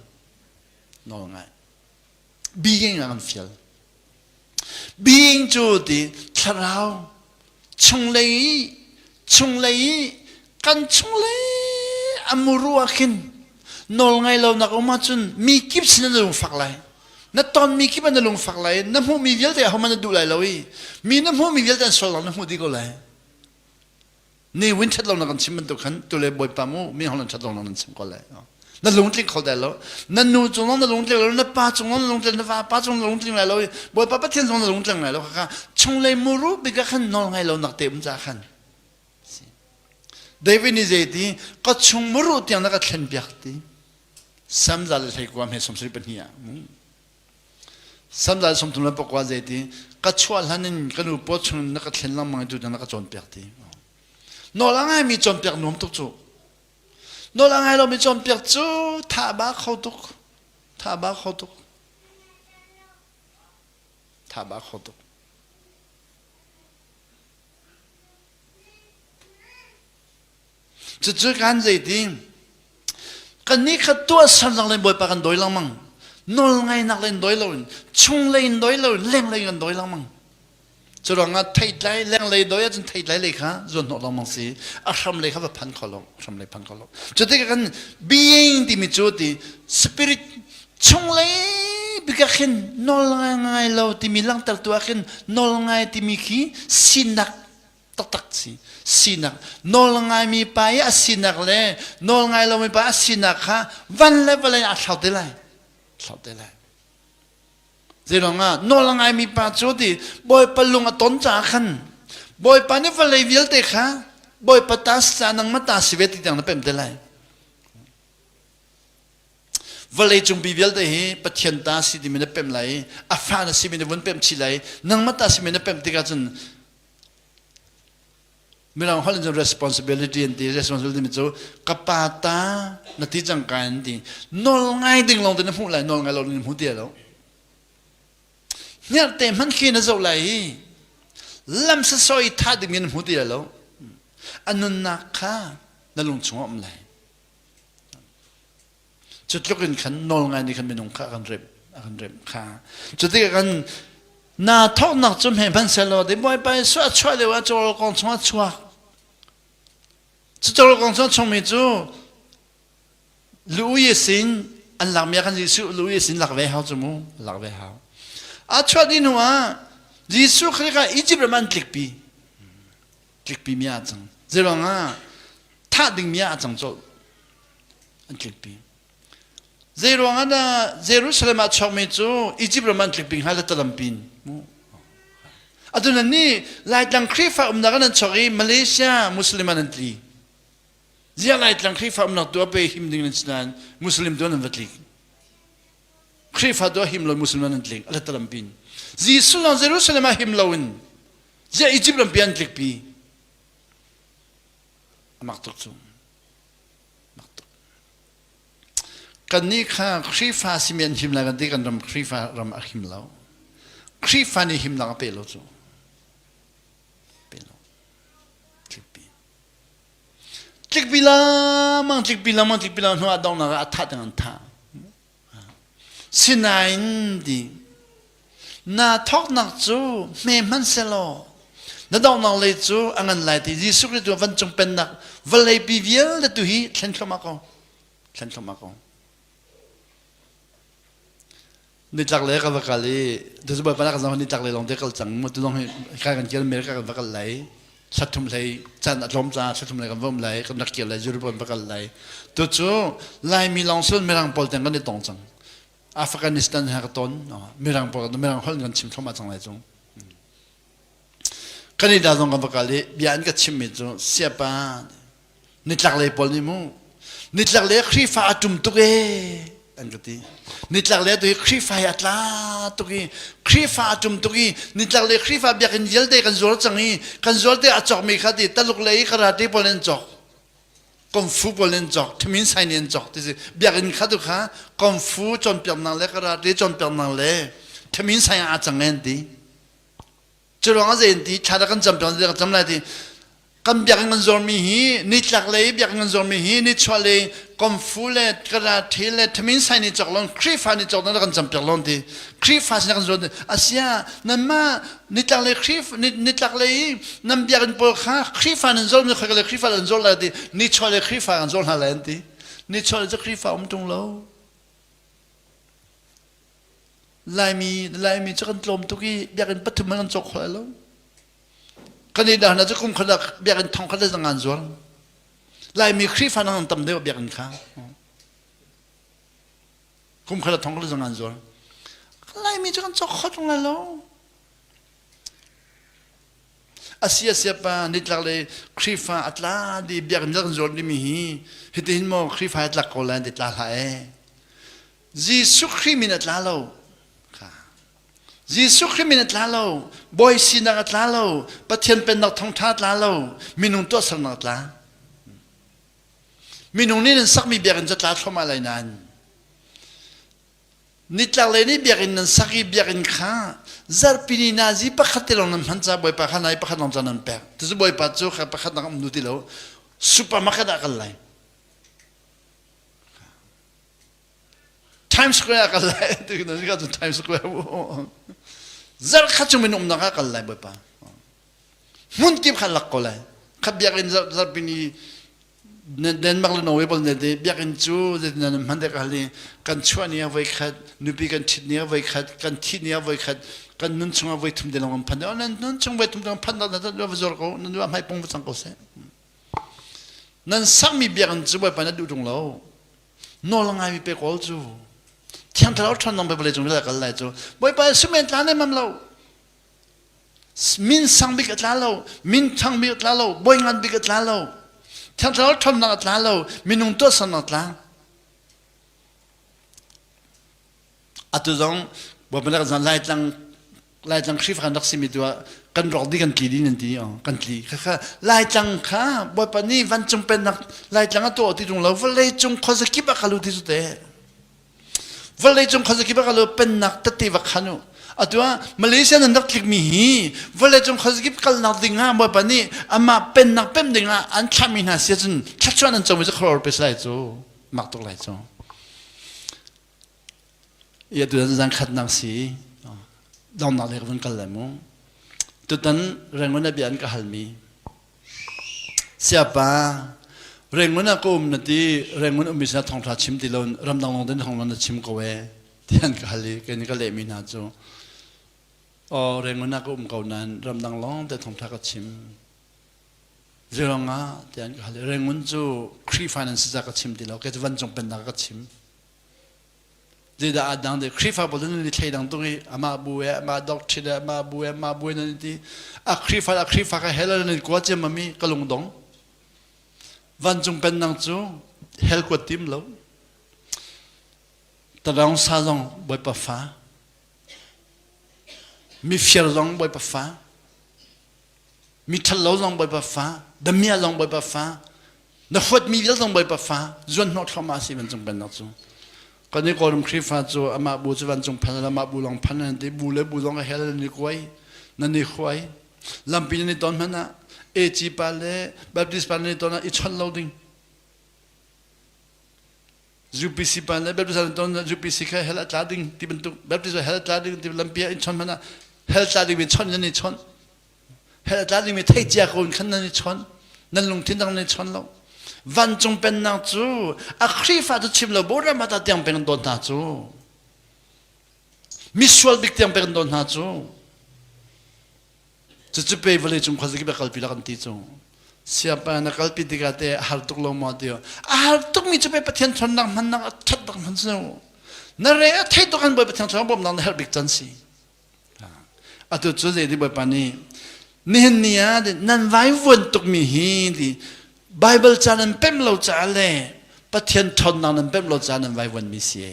nol ngai being an fiel being joti tharau chung lei kan chung lei amuru akin nol ngai lo na ko ma chun mi kip sin na lung fak lai na ton mi kip na lung fak lai na mu mi vel te ha man du lai loi mi na mu mi vel tan sol na mu di ko lai ni win chat lo na kan chim to khan to le boy pa mu mi hon chat lo na chim ko lai na lung tling khol da lo na nu chung na lung tling na pa chung na lung tling na pa chung lung tling lai lo boy pa thiên chung na lung tling lai lo kha chung le mu ru bi ka khan nol ngai lo nak te um cha khan David ni zeti ka chung mu ru tiang na ka thlen biak ti sam za le thai kwa me som sri pan hiya sam za som tum la pokwa zeti ka chwa hanin ka nu po chung na ka thlen lang mang tu na ka chon biak ti no lang ai mi chom piak nom tuk chu no lang ai lo mi chom piak chu tha ba khau tuk chu kan zai ding kan ni kha to san lang len boy pa kan doi lang mang no ngai nak len doi lo chung len doi lo leng len doi lang mang cho rằng á thấy lại leng lấy đôi chân thấy lại lấy khá rồi nó làm gì à xăm lấy khá là pan kholo cho thế cái being thì mình cho thì spirit chung lấy bị cái khen nol ngay lâu thì mình lăng tật tua khen nol ngay thì mình khí sinak tắc gì sinak nol ngay mi bay sinak le nol ngay lâu mi bay sinak ha van level à sao thế lại Zai ronga no lang ai mi pa choti boy palung a ton cha khan boy pa ne fa le vil te kha boy pa tas cha nang ma ta sivet ti tang na pem te lai vale chung bi vil te he pathian ta si di me na pem lai a fa na si me ne won pem chi lai nang ma ta si me na pem ti ka chun milang hol the responsibility and the responsibility mi chu kapata na ti chang kan ti nol ngai ding long te na hu lai nol ngai lo ni hu ti lo nhớ tem hắn khi nó dâu lại làm sao soi thà được miền hữu địa lâu anh nôn kha nó lung chung om lại chút lúc anh khăn nol ngay đi khăn miền nông kha khăn rệp kha chút thì khăn na thóc nặc zum hẹn pan xe lo để mọi bài xóa xóa để vào cho con xóa xóa cho con xóa trong mình chú lũ ye xin anh làm việc anh gì sự lũ ye xin lạc về hao cho mu lạc về hao à cho đi nữa, Giêsu khi cái Egypt man click pi mía chẳng, giờ rằng à, thà đừng mía chẳng cho, anh click pi, giờ rằng à, Jerusalem trong mấy chỗ Egypt man click pi hay là talam pin, à tụi này lại đang khi phạm nặng anh chọi Malaysia Muslim anh tri, giờ lại đang khi phạm nặng tụi bay him đình lên Muslim tụi anh vật lý. Khi phát đó him lo Muslim anh click, Allah talam pin. Giêsu lang Jerusalem him loin, giờ Egypt làm pian click pi. Mặc tục chung, กันนี่ค่ะครีฟ้าซีเมนหิมละกันที่กันรำครีฟ้ารำหิมแล้วครีฟ้านี่หิมละก็เปล่าจูเปล่าจิกปีละมั่งจิกปีละหัวดองน่ะอัฐตังท่าสินายดีน่าทอกนักจูเมื่อมันเสลอน่าดองนักเลยจูอันนั้นเลยที่ยิสุคริสต์วันจงเป็นนักวันเลยปีเวียลตัวฮีฉันเข้ามาก่อนนี่จักเลยกับวักเลยดูสิบ่อยปนักสมัยนี่จักเลยลองเด็กกันจังมันต้องให้การกันเกี่ยวเมริกากับวักเลยสัตว์ทุ่มเลยจันอารมณ์จ้าสัตว์ทุ่มเลยกับว่มเลยกับนักเกี่ยวเลยยูโรปวักเลยตัวจูลายมีลองส่วนเมรังปอลแต่งกันได้ตรงจังอัฟกานิสถานหากต้นเมรังปอลเมรังฮอลกันชิมเข้ามาจังเลยจงกันนี่ดาวตรงกับวักเลยบีอันก็ชิมมิจงเสียปานี่จักเลยปอลนี่มูนี่จักเลยครีฟ้าจุ่มตุกอันก็ตีนี่จักเลยตัวครีฟ้าอัตลาตุกครีฟ้าจุ่มตุกนี่จักเลยครีฟ้าเบียกันเยลเดกันโจลจังนี้กันโจลเดอัจฉริยะดีตลุกเลยกระดาษปอลเลนจอกกอมฟูปอลเลนจอกทมินไซเนนจอกที่สิเบียกันขัดตุกฮะกอมฟูจนเปียกนังเล็กกระดาษจนเปียกนังเล็กทมินไซอาจังเงินดีจุดว่าเรื่องดีชาดกันจำเป็นเรื่องจำเลยดีกันเบียกันโจลมีฮีนี่จักเลยเบียกันโจลมีฮีนี่ชวเลยกอมฟูเลกระดาษเลทมินไซนี่จอกลงครีฟ้านี่จอกนั่นกันจำเป็นลงดีครีฟ้านี่กันโจลอาเซียนั่นมานี่จักเลยครีฟนี่จักเลยนั่นเบียกันปอข้าครีฟ้านี่โจลนี่เขาเลยครีฟ้านี่โจลเลยดีนี่ชวเลยครีฟ้ากันโจลฮาเลนดีนี่ชวเลยจะครีฟ้าตรงแล้วลายมีจะกันลมตุกี้เบียกันปัตตุมันกันจอกแล้วกันนี่ดานะจะคุมขนาดเบียกันทองขนาดงานโจลลายมีครีฟ้านั่งตำเดียวเบียกันข้าคุมขนาดทองขนาดงานโจลลายมีจะกันจอกข้าตรงนั้นแล้วอาเซียเสียปานิดลักเลยครีฟ้าอัตลาดีเบียกันจะกันโจลดีมีเห็นที่มองครีฟ้าอัตลาโกลันดิตลาหายจีสุครีมินอัตลาเราจีสุครีมินอัตลาเราบอยซีนักอัตลาเราปะเทียนเป็นนักท่องทัศน์ลาเรามีนุ่งตัวสนักอัตลามีนุ่งนี่นั่นสักมีเบียกันจะตลาดเข้ามาอะไรนั้นนิตลักเลยนี่เบียกันนั่นสักเบียกันข้าซาร์ปีนีนาซีปะขัดที่เรานั่นพันจ่าบอยปะขันไหนปะขัดน้องจันนั่นแปะที่จะบอยปะโจ้ขัดปะขัดนักมนุษย์ที่เราซุปเปอร์มาร์เก็ตอะไร Times Square อะไรที่นั่นก็จะ Times Square ซาร์ขัดจุ่มเป็นนักอะไรบอยปะมุนที่ขัดลักก็เลยขัดเบียกันซาร์ปีนีเดินมาแล้วโน้ตบอลเนี่ยเบียกันจูเดินนั่นมันเด็กอะไรกันชวนเนี่ยไว้ขัดนุบีกันทิดเนี่ยไว้ขัดกันทิดเนี่ยไว้ขัดกันนุ่นชงไว้ทุ่มเดินลงพันเดียวนั่นนุ่นชงไว้ทุ่มเดินพันนั่นนั่นเราจะรู้นั่นว่าไม่ปงไปสังกัดเสียนั่นสักมีเบียกันจูไว้พันนั่นดูตรงเราโน่ลังไงมีเปกอลจูเที่ยงที่เราทำน้องไปบริจงเรื่องอะไรจูไว้ไปสุเมนต์ร้านเนี่ยมันเรามินสังบิกต์ร้านเรามินทังบิกต์ร้านเราบอยงานบิกต์ร้านเราทั้งเราทำนักล่าเรามีนุ่งตัวสนักล่าอัตุจงบอกเป็นอะไรกันไล่จังคลิปกันนักสิมิตัวกันรอดีกันกี่ดีนั่นดีกันกี่ค่ะไล่จังค่ะบอกปนี่วันจงเป็นนักไล่จังตัวที่ตรงเราวันเลยจงขอสกิบกันรู้ที่สุดเลยวันเลยจงขอสกิบกันรู้เป็นนักตัดที่วักขนุอัตัวมาเลเซียนั้นนักเทคมีวันเลยจงขอสกิบกันนักดิ่งอ่ะบอกปนี่อามาเป็นนักเป็นดิ่งอ่ะอันทำมินาเสียจนชัดชวนนั้นจงไม่จะครอร์ไปใส่จูมักตัวไรจูอย่าดูนั่นขัดนักสีดองนักเล็กวันกันเลยมั้งตุตันเรื่องวันนั้นเบียนก็ฮัลมีเสียป้าเรื่องวันนั้นก็นั่นที่เรื่องวันนั้นมีสิ่งทองทัดชิมติลอนรำดังลงดินทองนั้นชิมก็เวที่อันก็ฮัลลีกันนี่ก็เลยมีนาจูเรื่องวันนั้นก็เขานั้นรำดังลงแต่ทองทัดก็ชิมเรื่องอ่ะที่อันก็ฮัลลีเรื่องวันจูครีฟินแลนซ์จะก็ชิมติลอนก็จะวันจงเป็นนักก็ชิมดีดาดังเด็กครีฟ้าบอลนั่นที่ใช้ดังตรงนี้อามาบัวอามาด็อกเชดอามาบัวนั่นที่ครีฟ้าก็เฮลนั่นกว่าจะมามีกลงดงวันจงเป็นนังจูเฮลกว่าทีมแล้วแต่เราซาลงบ่อยปะฟ้ามีเฟียร์ลงบ่อยปะฟ้ามีทะเลลงบ่อยปะฟ้าดมีลงบ่อยปะฟ้านักฟุตมีเยอะลงบ่อยปะฟ้าจนนอทมาสิวันจงเป็นนังจู ก็นี่ก็รำครีฟ้าจูอามาบูจะวันจงพันอามาบูลองพันนั่นที่บูเล่บูลองก็เฮลนี่ควายนั่นนี่ควายลำปีนี่ตอนนั้นนะเอจีปาเล่แบบดิสปาเล่ตอนนั้นอิชันเราดิ้งจูปิสิปาเล่แบบดิสตอนนั้นจูปิสิแค่เฮลตาดิ้งที่เป็นตุแบบดิสเฮลตาดิ้งที่ลำปีอิชันมันนะเฮลตาดิ้งมีชันยันนี่ชันเฮลตาดิ้งมีเทจิอาคนขันนั่นนี่ชันนั่นลงทิ้งตรงนี่ชันเราวันจงเป็นนางจูอาครีฟ้าจะชิมเราโบราณมาตัดยังเป็นโดนนาจูมิสวลบิกยังเป็นโดนนาจูจะไปวันนี้จงขอสิกิบกัลปีละกันตีจูเสียไปนักกัลปีติกาเตะหาตุกลงมาเดียวหาตุกมีจะไปประเทศชนนักมันนักชัดนักมันเสียวนั่นเลยไทยตุกันไปประเทศชนบ่มนักเฮลบิกจันสีอ่ะตัวจุดนี้บ่ปานี่นี่เนี่ยนั่นไว้วันตุกมีฮีดีไบเบิลจานันเป็นเราจะอะไรประเทศชนนั้นเป็นเราจะนั้นไว้วันมิเสีย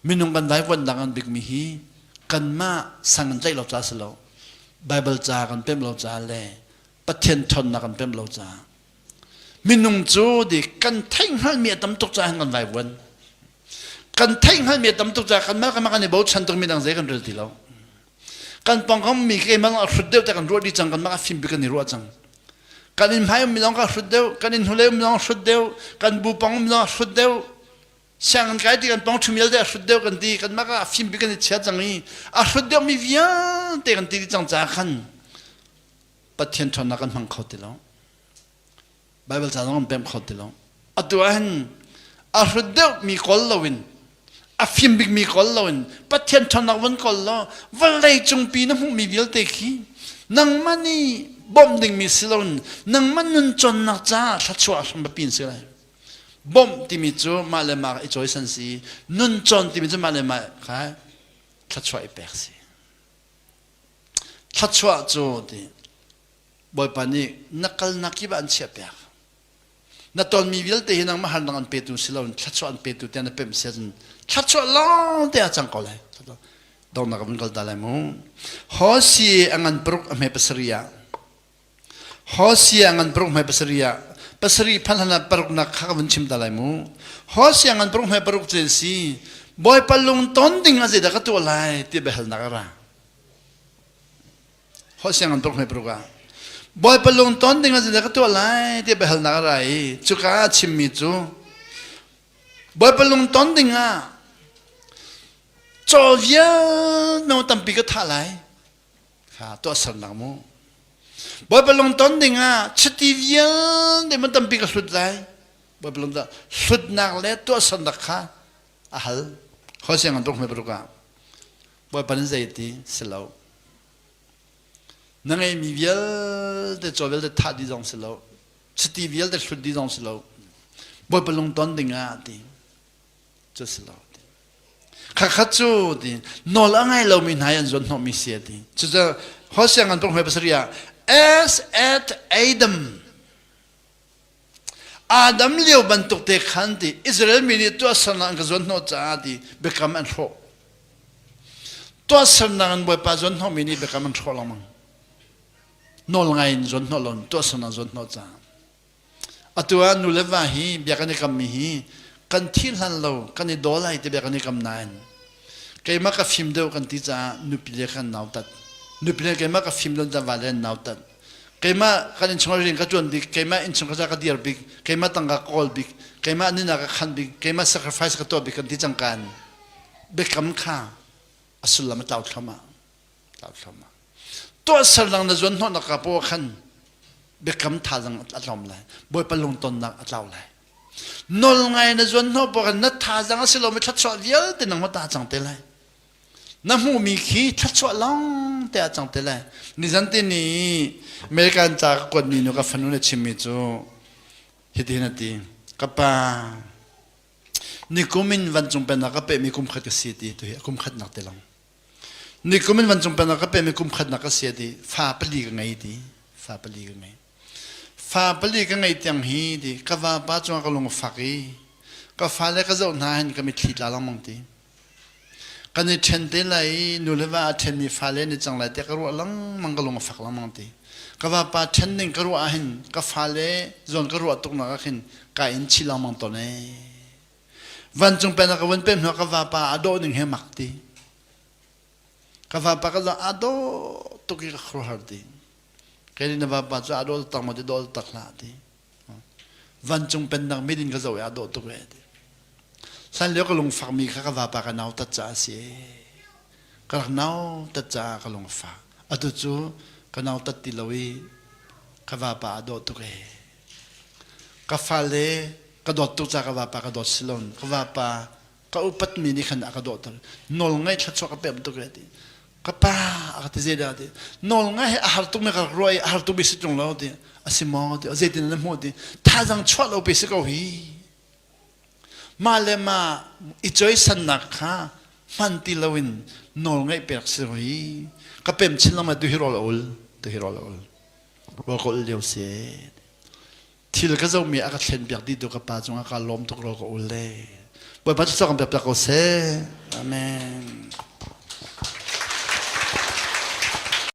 มินุงกันไว้วันดังกันบิกมีฮีกันมาสังใจเราจะสโลไบเบิลจากันเป็นเราจะอะไรประเทศชนนั้นเป็นเราจะมินุงจูดิกันเท่งให้เมียตำตุกใจกันไว้วันกันเท่งให้เมียตำตุกใจกันมากันมากันในบ่ฉันต้องมีดังใจกันเรื่องที่เรากันปองเขามีเกมันเอาสุดเดียวแต่กันรัวดีจังกันมาฟิล์มบิกันในรัวจังกันอินไพ่มีน้องก็สุดเดียวกันอินทุเล่มีน้องสุดเดียวกันบูปองมีน้องสุดเดียวเสียงกันไกลที่กันปองทุ่มเยลเดียวสุดเดียวกันดีกันมาก็ฟิล์มบิกันในเชียจังนี้สุดเดียวมีเวียนแต่กันตีจังจ้าขันประเทศชนนักกันมังเขาติแล้วไบเบิลจะต้องเป็นเขาติแล้วตัวนั้นสุดเดียวมีคนละวินฟิล์มบิกมีคนละวินประเทศชนนักวันคนละวันเลยจงปีนั้นมึงมีเวียนเตะขี้นังมันนี่บ่มดิ่งมีสิลอนนังมันนุนจนนักจ้าทัดชัวสมบัติปีนสิเลยบ่มที่มีจูมาเลมาอีจอยสันสีนุนจนที่มีจูมาเลมาค่ะทัดชัวอีเปกสิทัดชัวจูที่บ่อยปานี้นักนักกีฬาอันเชียเปกนักตอนมีวิลเตหินังมาหันนังอันเปตุสิลอนทัดชัวอันเปตุเตียนเป็นเสียจนทัดชัวล้องเตียจังก็เลยดองนักมันก็ได้เลยมั้งฮอสีอันปรุกอเมปสริยาฮอสีอันปรุกอเมปสริยาปสริพันธนาปรุกนักข้าวันชิมได้เลยมั้งฮอสีอันปรุกอเมปรุกเจสีบ่อยปัลลงต้นดิ่งอะไรดักตัวอะไรที่เบลนักระฮอสีอันปรุกอเมปรุกอะบ่อยปัลลงต้นดิ่งอะไรดักตัวอะไรที่เบลนักระจุกาชิมมิจูบ่อยปัลลงต้นดิ่งอะจอเวียนน้องตั้มปีก็ท่าไรค่ะตัวสันนักมูบ่อยไปลงต้นดิ่งอ่ะชติเวียนเดี๋ยวมันตั้มปีก็สุดไรบ่อยไปลงต้นสุดนักเลยตัวสันนักค่ะอ่ะฮัลเขาเสียงกันตรงไม่ปรุกอ่ะบ่อยไปนั่นใจตีเสร็จแล้วนั่งไงมีเวียนเดี๋ยวจอเวียนเดี๋ยวท่าดีจังเสร็จแล้วชติเวียนเดี๋ยวสุดดีจังเสร็จแล้วบ่อยไปลงต้นดิ่งอ่ะตีจะเสร็จแล้วข้าข้าจูดินอลง่ายเรามีนายอันจนนอมีเสียดิจุดจะเขาเสียงกันตรงหัวภาษาเรีย as at Adam อาดัมเลี้ยวบรรทุกเตะขันดิอิสราเอลมีตัวสนังกับจนนอจ้าดิเบคามันโชตัวสนังบ่อยป้าจนนอมีนี่เบคามันโชละมั้งนอลง่ายจนนอลนตัวสนังจนนอจ้าอัตัวนุเลวาฮีเบียกันในคำมีฮีกันที่หันเรากันในดอลลาร์ที่เบกันในกำนันใครมากับฟิล์มเดียวกันที่จะนุปิเลกันนาวตัดนุปิเลใครมากับฟิล์มเดียวจะวาเลนนาวตัดใครมากันอินชงเรียนกันจวนบิกใครมาอินชงกันจะกันเดียร์บิกใครมาตั้งกับคอลบิกใครมานี่นักขันบิกใครมา sacrifice กับตัวบิกกันที่จังกันเบกำค่าอสุลละมันเต่าเข้ามาตัวสลังในจวนนนักกับพวกขันเบกำท่าจังอัตลอมเลยบ่อยไปลงต้นนักอัตลอมเลยนอลไงนะจวนนบอกกันนัทธาจังสิเราไม่ทัดชดเยอะแต่นังมาตาจังเตลัยน้ำหูมีขี้ทัดชดลองแต่จังเตลัยนี่จันทีนี้อเมริกันจากคนมีนุกับฟันนุนชิมิจูฮิตินัดดีกับป้านี่กุมินวันจงเป็นนักเป็ดมีกุมขัดกับเสียดีตัวเหี้ยกุมขัดนักเตลังนี่กุมินวันจงเป็นนักเป็ดมีกุมขัดนักกับเสียดีฟ้าปลีกันไงดีฟ้าปลีกันไงฟ้าปลีกันไงเตียงฮีดีก็ว่าป้าจงก็ลงฝักอีก็ฟ้าเล็กก็จะนานก็ไม่ทิดละลมังตีกันในเทนเดลัยนูเลว่าเทนมีฟ้าเล่นในจังไรแต่ก็รู้ลังมันก็ลงฝักละมังตีก็ว่าป้าเทนนึงก็รู้อาหินก็ฟ้าเล่จนก็รู้ตุกนักหินกาอินชิละมังตัวนี้ วันจงเป็นกวันเป็นหัวกวาปาอโดหนึ่งเฮมักตีกวาปาก็จะอโดตุกิกครัวหดีแค่นี้นะว่าปาจะอโดตักมาจะโดตักลาดีวันจงเป็นนักไม่ดินก็จะอโดตุกเอดีสันเลี้ยวก็ลงฝักมีข้ากวาปากันเอาตัดจ่าเสียก็หนาวตัดจาก็ลงฝักอตุจูก็หนาวตัดติลวีกวาปาอโดตุกเอกฟาเลกระโดดตุจากกวาปากระโดดสิลอนกวาปาก็อุปัตมินิขันกระโดดนอลง่ายชัดชัวกระเพ็มตุกเรติกป้าอาทิเจดาตินอลง่ายอาหารตุไม่กระรวยอาหารตุบิสิตรงเราติอาศิมอติอาเจตินเลมอติท่าจังชวดเราบิสิกเอาฮีมาเลมาอิจอยสันนักฮะมันติลาวินนอลง่ายเปียกสิโฮีกระเพ็มชิลมาดูฮิโรลอุลดูฮิโรลอุลบอกอุลเดียวเสียที่เราก็จะมีอากาศเช่นแบบดีดูกับป้าจงอากาศลมทุกโลกอุลเล่บนพัฒนาการแบบตะโกเซอเมน